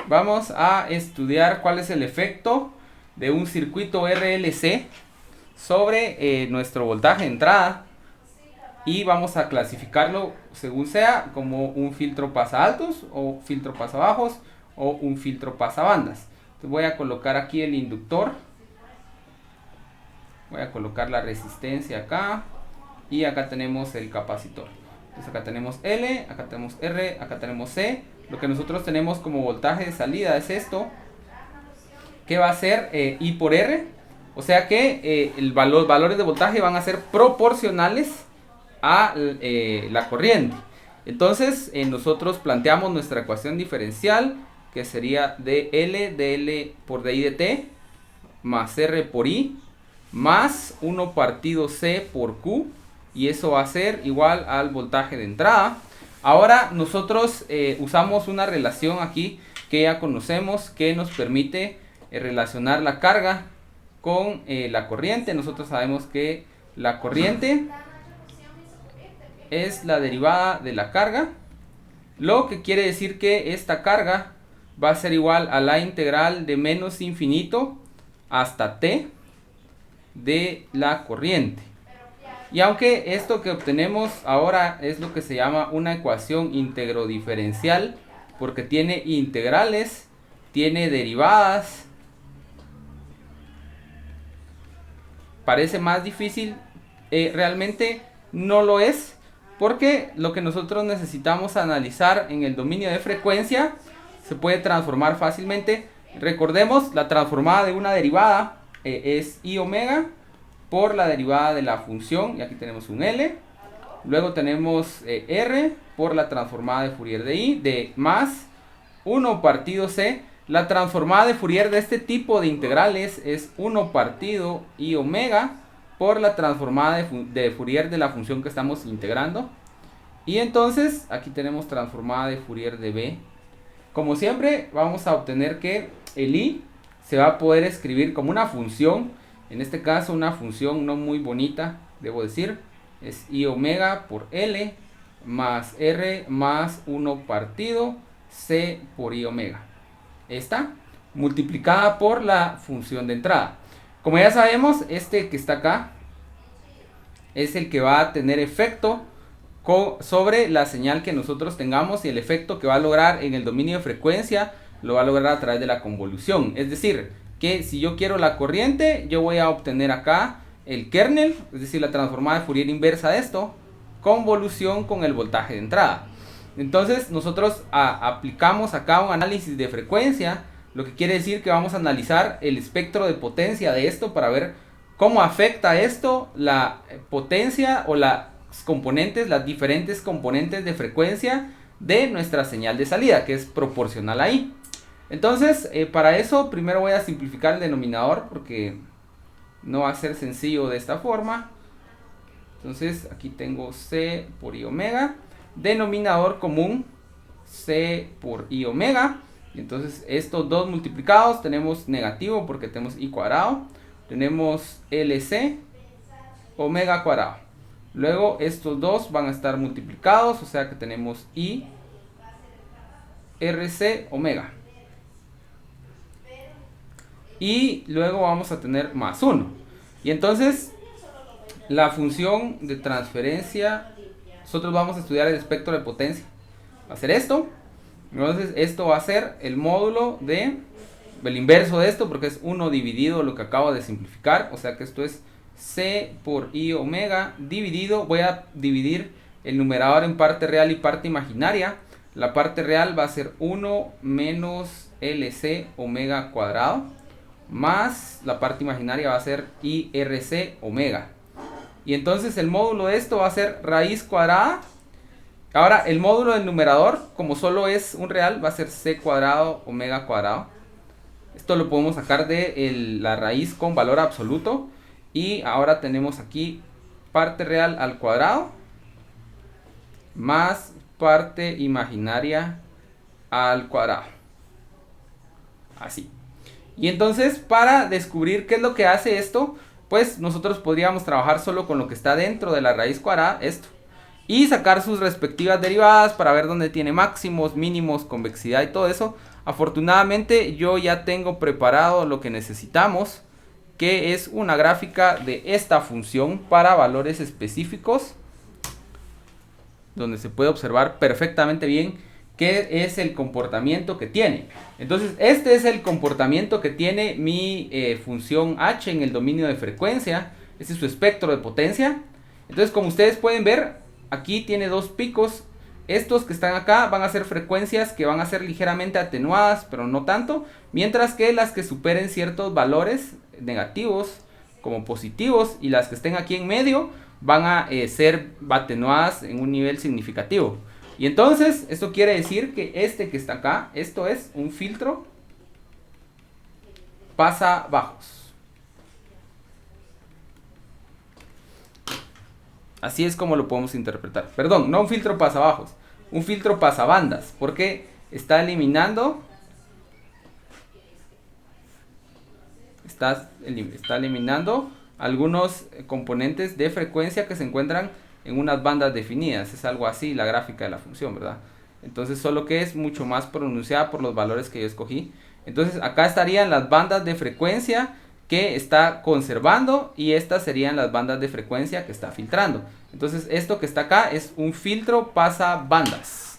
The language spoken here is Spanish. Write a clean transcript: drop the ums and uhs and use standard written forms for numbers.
vamos a estudiar cuál es el efecto de un circuito RLC sobre nuestro voltaje de entrada, y vamos a clasificarlo según sea, como un filtro pasaaltos o filtro pasabajos o un filtro pasabandas. Entonces voy a colocar aquí el inductor, voy a colocar la resistencia acá y acá tenemos el capacitor. Entonces acá tenemos L, acá tenemos R, acá tenemos C. Lo que nosotros tenemos como voltaje de salida es esto, que va a ser I por R. O sea que valores de voltaje van a ser proporcionales a la corriente. Entonces nosotros planteamos nuestra ecuación diferencial, que sería dl por di dt más R por I más 1 partido C por Q, y eso va a ser igual al voltaje de entrada. Ahora nosotros usamos una relación aquí que ya conocemos, que nos permite relacionar la carga con la corriente. Nosotros sabemos que la corriente es la derivada de la carga, lo que quiere decir que esta carga va a ser igual a la integral de menos infinito hasta t de la corriente. Y aunque esto que obtenemos ahora es lo que se llama una ecuación íntegro-diferencial, porque tiene integrales, tiene derivadas, parece más difícil, realmente no lo es, porque lo que nosotros necesitamos analizar en el dominio de frecuencia se puede transformar fácilmente. Recordemos, la transformada de una derivada es I omega por la derivada de la función, y aquí tenemos un L. Luego tenemos R por la transformada de Fourier de I, de más 1 partido C. La transformada de Fourier de este tipo de integrales es 1 partido I omega por la transformada de Fourier de la función que estamos integrando. Y entonces aquí tenemos transformada de Fourier de B. Como siempre, vamos a obtener que el I se va a poder escribir como una función. En este caso una función no muy bonita, debo decir, es I omega por L más R más 1 partido C por I omega. Esta multiplicada por la función de entrada. Como ya sabemos, este que está acá es el que va a tener efecto sobre la señal que nosotros tengamos, y el efecto que va a lograr en el dominio de frecuencia lo va a lograr a través de la convolución. Es decir, que si yo quiero la corriente, yo voy a obtener acá el kernel, es decir, la transformada de Fourier inversa de esto, convolución con el voltaje de entrada. Entonces nosotros aplicamos acá un análisis de frecuencia, lo que quiere decir que vamos a analizar el espectro de potencia de esto para ver cómo afecta esto la potencia o las componentes, las diferentes componentes de frecuencia de nuestra señal de salida, que es proporcional a I. Entonces, para eso primero voy a simplificar el denominador, porque no va a ser sencillo de esta forma. Entonces, aquí tengo C por I omega, denominador común C por I omega. Y entonces, estos dos multiplicados tenemos negativo porque tenemos I cuadrado. Tenemos LC omega cuadrado. Luego, estos dos van a estar multiplicados, o sea que tenemos I RC omega. Y luego vamos a tener más 1. Y entonces la función de transferencia, nosotros vamos a estudiar el espectro de potencia. Va a ser esto. Entonces esto va a ser el módulo de el inverso de esto, porque es 1 dividido lo que acabo de simplificar. O sea que esto es C por I omega dividido. Voy a dividir el numerador en parte real y parte imaginaria. La parte real va a ser 1 menos LC omega cuadrado, más la parte imaginaria va a ser IRC omega. Y entonces el módulo de esto va a ser raíz cuadrada. Ahora el módulo del numerador, como solo es un real, va a ser C cuadrado omega cuadrado. Esto lo podemos sacar de la raíz con valor absoluto. Y ahora tenemos aquí parte real al cuadrado más parte imaginaria al cuadrado. Así. Y entonces, para descubrir qué es lo que hace esto, pues nosotros podríamos trabajar solo con lo que está dentro de la raíz cuadrada, esto. y sacar sus respectivas derivadas para ver dónde tiene máximos, mínimos, convexidad y todo eso. Afortunadamente yo ya tengo preparado lo que necesitamos, que es una gráfica de esta función para valores específicos, donde se puede observar perfectamente bien qué es el comportamiento que tiene. Entonces este es el comportamiento que tiene mi función h en el dominio de frecuencia. Este es su espectro de potencia. Entonces, como ustedes pueden ver, aquí tiene dos picos. Estos que están acá van a ser frecuencias que van a ser ligeramente atenuadas, pero no tanto, mientras que las que superen ciertos valores negativos como positivos y las que estén aquí en medio van a ser atenuadas en un nivel significativo. Y entonces esto quiere decir que este que está acá, esto es un filtro pasabajos. Así es como lo podemos interpretar. Perdón, no un filtro pasabajos, un filtro pasabandas, porque está eliminando algunos componentes de frecuencia que se encuentran en unas bandas definidas. Es algo así la gráfica de la función, ¿verdad? Entonces solo que es mucho más pronunciada por los valores que yo escogí. Entonces acá estarían las bandas de frecuencia que está conservando y estas serían las bandas de frecuencia que está filtrando. Entonces esto que está acá es un filtro pasabandas.